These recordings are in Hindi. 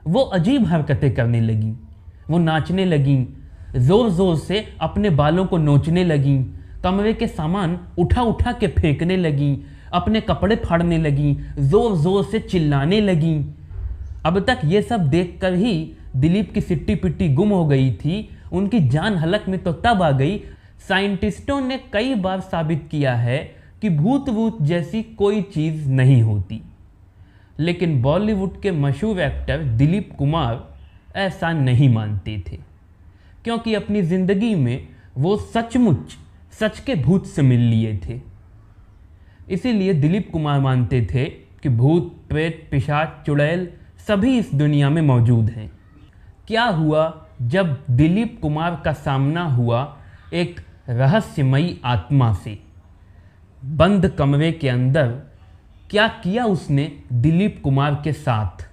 वो अजीब हरकतें करने लगीं। वो नाचने लगीं, ज़ोर ज़ोर से अपने बालों को नोचने लगीं, कमरे के सामान उठा उठा के फेंकने लगीं, अपने कपड़े फाड़ने लगीं, ज़ोर ज़ोर से चिल्लाने लगीं। अब तक ये सब देखकर ही दिलीप की सिट्टी पिट्टी गुम हो गई थी। उनकी जान हलक में तो तब आ गई। साइंटिस्टों ने कई बार साबित किया है कि भूत वूत जैसी कोई चीज़ नहीं होती, लेकिन बॉलीवुड के मशहूर एक्टर दिलीप कुमार ऐसा नहीं मानते थे, क्योंकि अपनी ज़िंदगी में वो सचमुच सच के भूत से मिल लिए थे। इसीलिए दिलीप कुमार मानते थे कि भूत प्रेत पिशाच चुड़ैल सभी इस दुनिया में मौजूद हैं। क्या हुआ जब दिलीप कुमार का सामना हुआ एक रहस्यमयी आत्मा से? बंद कमरे के अंदर क्या किया उसने दिलीप कुमार के साथ?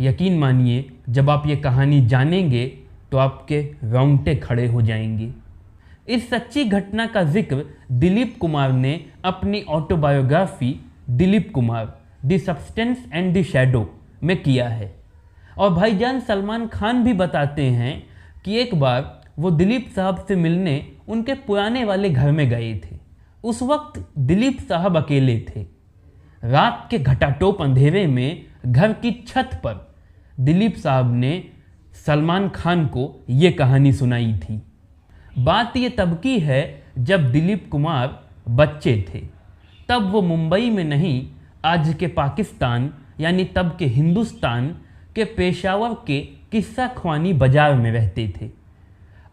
यकीन मानिए, जब आप ये कहानी जानेंगे तो आपके रोंगटे खड़े हो जाएंगे। इस सच्ची घटना का जिक्र दिलीप कुमार ने अपनी autobiography Dilip Kumar the substance and the shadow में किया है। और भाईजान सलमान खान भी बताते हैं कि एक बार वो दिलीप साहब से मिलने उनके पुराने वाले घर में गए थे। उस वक्त दिलीप साहब अकेले थे। रात के घटाटोप अंधेरे में घर की छत पर दिलीप साहब ने सलमान खान को ये कहानी सुनाई थी। बात ये तब की है जब दिलीप कुमार बच्चे थे। तब वो मुंबई में नहीं, आज के पाकिस्तान यानी तब के हिंदुस्तान के पेशावर के किस्सा ख्वानी बाजार में रहते थे।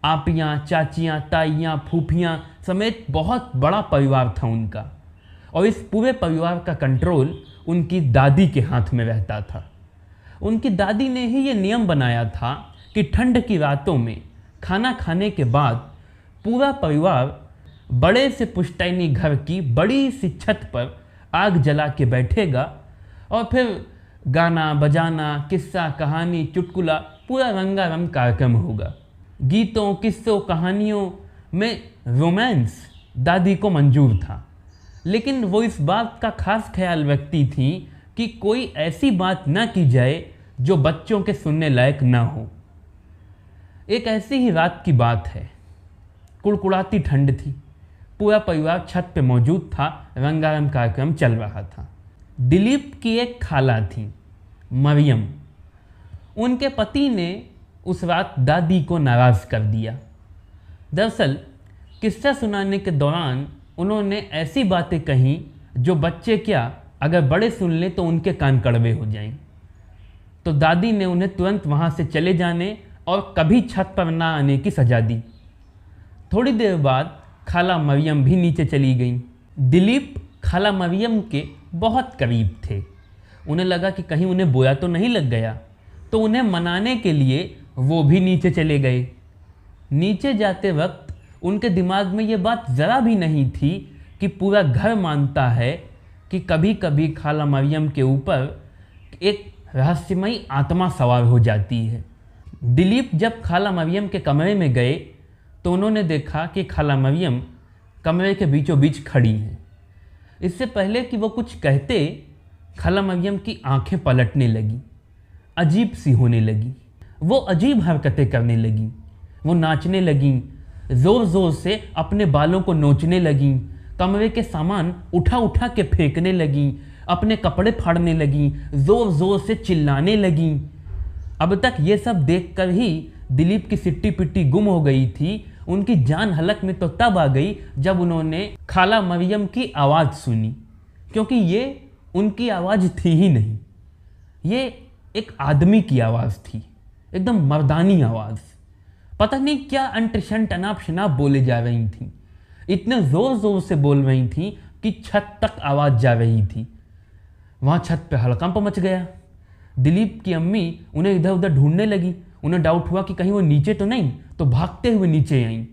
आपियाँ, चाचियाँ, ताइयाँ, फूफियाँ समेत बहुत बड़ा परिवार था उनका, और इस पूरे परिवार का कंट्रोल उनकी दादी के हाथ में रहता था। उनकी दादी ने ही ये नियम बनाया था कि ठंड की रातों में खाना खाने के बाद पूरा परिवार बड़े से पुश्तैनी घर की बड़ी सी छत पर आग जला के बैठेगा और फिर गाना बजाना, किस्सा कहानी, चुटकुला, पूरा रंगारंग कार्यक्रम होगा। गीतों, किस्सों, कहानियों में रोमांस दादी को मंजूर था, लेकिन वो इस बात का खास ख्याल रखती थी कि कोई ऐसी बात ना की जाए जो बच्चों के सुनने लायक ना हो। एक ऐसी ही रात की बात है। कुड़कुड़ाती ठंड थी, पूरा परिवार छत पे मौजूद था, रंगारंग कार्यक्रम चल रहा था। दिलीप की एक खाला थी, मरियम। उनके पति ने उस रात दादी को नाराज़ कर दिया। दरअसल किस्सा सुनाने के दौरान उन्होंने ऐसी बातें कहीं जो बच्चे क्या, अगर बड़े सुन लें तो उनके कान कड़वे हो जाएं। तो दादी ने उन्हें तुरंत वहाँ से चले जाने और कभी छत पर ना आने की सज़ा दी। थोड़ी देर बाद खाला मरियम भी नीचे चली गईं। दिलीप खाला मरियम के बहुत करीब थे। उन्हें लगा कि कहीं उन्हें बुरा तो नहीं लग गया, तो उन्हें मनाने के लिए वो भी नीचे चले गए। नीचे जाते वक्त उनके दिमाग में ये बात ज़रा भी नहीं थी कि पूरा घर मानता है कि कभी कभी खाला मरियम के ऊपर एक रहस्यमयी आत्मा सवार हो जाती है। दिलीप जब खाला मरियम के कमरे में गए तो उन्होंने देखा कि खाला मरियम कमरे के बीचों बीच खड़ी हैं। इससे पहले कि वो कुछ कहते, खाला मरियम की आंखें पलटने लगी, अजीब सी होने लगी। वो अजीब हरकतें करने लगीं। वो नाचने लगीं, ज़ोर ज़ोर से अपने बालों को नोचने लगीं, कमरे के सामान उठा उठा के फेंकने लगीं, अपने कपड़े फाड़ने लगीं, ज़ोर ज़ोर से चिल्लाने लगीं। अब तक ये सब देखकर ही दिलीप की सिट्टी पिट्टी गुम हो गई थी। उनकी जान हलक में तो तब आ गई जब उन्होंने खाला मरियम की आवाज़ सुनी, क्योंकि ये उनकी आवाज़ थी ही नहीं, ये एक आदमी की आवाज़ थी, एकदम मर्दानी आवाज़। पता नहीं क्या अंटशंट अनाप शनाप बोले जा रही थी। इतने ज़ोर ज़ोर से बोल रही थी कि छत तक आवाज़ जा रही थी। वहाँ छत पे हड़कंप मच गया। दिलीप की अम्मी उन्हें इधर उधर ढूंढने लगी। उन्हें डाउट हुआ कि कहीं वो नीचे तो नहीं, तो भागते हुए नीचे आईं।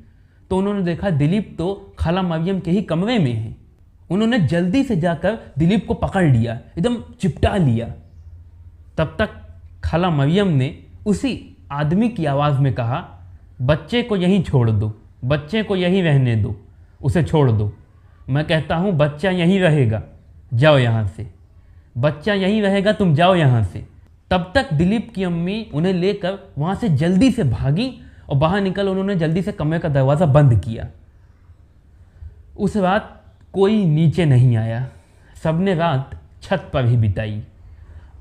तो उन्होंने देखा दिलीप तो खाला मरियम के ही कमरे में है। उन्होंने जल्दी से जाकर दिलीप को पकड़ लिया, एकदम चिपटा लिया। तब तक खाला मरियम ने उसी आदमी की आवाज़ में कहा, बच्चे को यहीं छोड़ दो, बच्चे को यहीं रहने दो, उसे छोड़ दो। मैं कहता हूँ बच्चा यहीं रहेगा, जाओ यहाँ से। बच्चा यहीं रहेगा, तुम जाओ यहाँ से। तब तक दिलीप की अम्मी उन्हें लेकर वहाँ से जल्दी से भागी और बाहर निकल उन्होंने जल्दी से कमरे का दरवाज़ा बंद किया। उस रात कोई नीचे नहीं आया, सबने रात छत पर ही बिताई।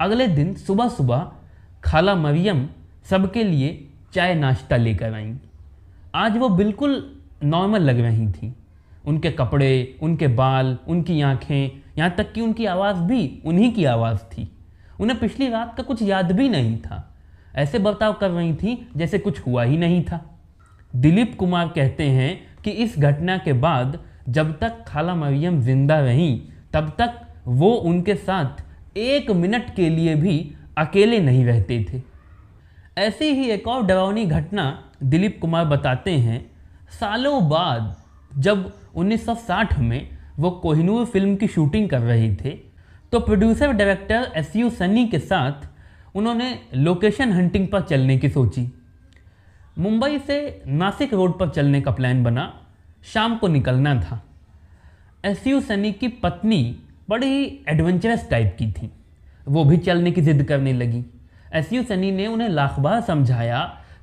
अगले दिन सुबह सुबह खाला मरियम सबके लिए चाय नाश्ता लेकर आईं। आज वो बिल्कुल नॉर्मल लग रही थी। उनके कपड़े, उनके बाल, उनकी आँखें, यहाँ तक कि उनकी आवाज़ भी उन्हीं की आवाज़ थी। उन्हें पिछली रात का कुछ याद भी नहीं था। ऐसे बर्ताव कर रही थी जैसे कुछ हुआ ही नहीं था। दिलीप कुमार कहते हैं कि इस घटना के बाद जब तक खाला मरियम जिंदा रहीं तब तक वो उनके साथ 1 मिनट के लिए भी अकेले नहीं रहते थे। ऐसी ही एक और डरावनी घटना दिलीप कुमार बताते हैं। सालों बाद जब 1960 में वो कोहिनूर फिल्म की शूटिंग कर रहे थे तो प्रोड्यूसर डायरेक्टर एसयू सनी के साथ उन्होंने लोकेशन हंटिंग पर चलने की सोची। मुंबई से नासिक रोड पर चलने का प्लान बना। शाम को निकलना था। एसयू सनी की पत्नी बड़ी ही एडवेंचरस टाइप की थी, वो भी चलने की जिद करने लगी। एसयू सनी ने उन्हें लाख बार समझाया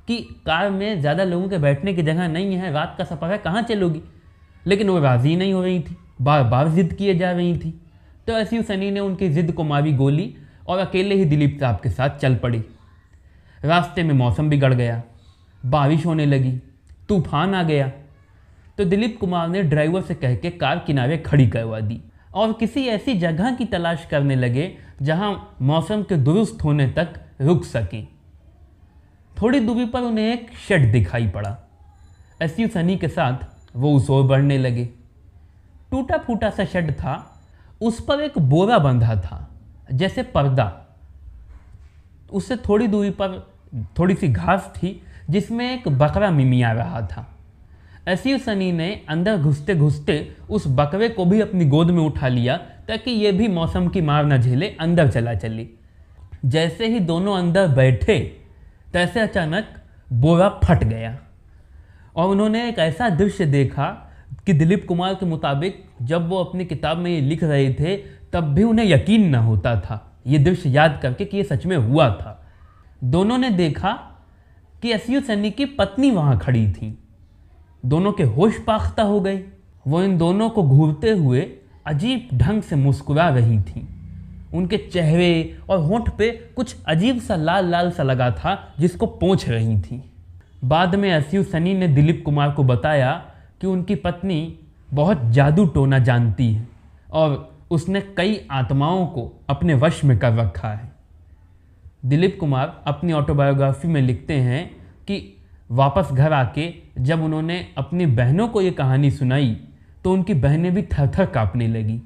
कि कार में ज़्यादा लोगों के बैठने की जगह नहीं है, रात का सफ़र है, कहाँ चलोगी, लेकिन वो राज़ी नहीं हो रही थी, बार बार जिद किए जा रही थी। तो एसयू सनी ने उनकी ज़िद को मारी गोली और अकेले ही दिलीप साहब के साथ चल पड़ी। रास्ते में मौसम बिगड़ गया, बारिश होने लगी, तूफान आ गया। तो दिलीप कुमार ने ड्राइवर से कह के कार किनारे खड़ी करवा दी और किसी ऐसी जगह की तलाश करने लगे जहां मौसम के दुरुस्त होने तक रुक सकें। थोड़ी दूरी पर उन्हें एक शेड दिखाई पड़ा। एसयू सनी के साथ वो उस ओर बढ़ने लगे। टूटा फूटा सा शेड था, उस पर एक बोरा बंधा था जैसे पर्दा। उससे थोड़ी दूरी पर थोड़ी सी घास थी जिसमें एक बकरा मिमिया रहा था। एसयू सनी ने अंदर घुसते घुसते उस बकरे को भी अपनी गोद में उठा लिया ताकि ये भी मौसम की मार न झेले, अंदर चला चले। जैसे ही दोनों अंदर बैठे तैसे अचानक बोरा फट गया और उन्होंने एक ऐसा दृश्य देखा कि दिलीप कुमार के मुताबिक जब वो अपनी किताब में ये लिख रहे थे तब भी उन्हें यकीन न होता था ये दृश्य याद करके कि ये सच में हुआ था। दोनों ने देखा कि एसयू सनी की पत्नी वहाँ खड़ी थी। दोनों के होश पाख्ता हो गए। वो इन दोनों को घूरते हुए अजीब ढंग से मुस्कुरा रही थी। उनके चेहरे और होंठ पे कुछ अजीब सा लाल लाल सा लगा था जिसको पोंछ रही थी। बाद में एसयू सनी ने दिलीप कुमार को बताया कि उनकी पत्नी बहुत जादू टोना जानती है और उसने कई आत्माओं को अपने वश में कर रखा है। दिलीप कुमार अपनी ऑटोबायोग्राफी में लिखते हैं कि वापस घर आके जब उन्होंने अपनी बहनों को ये कहानी सुनाई तो उनकी बहनें भी थर थर काँपने लगी।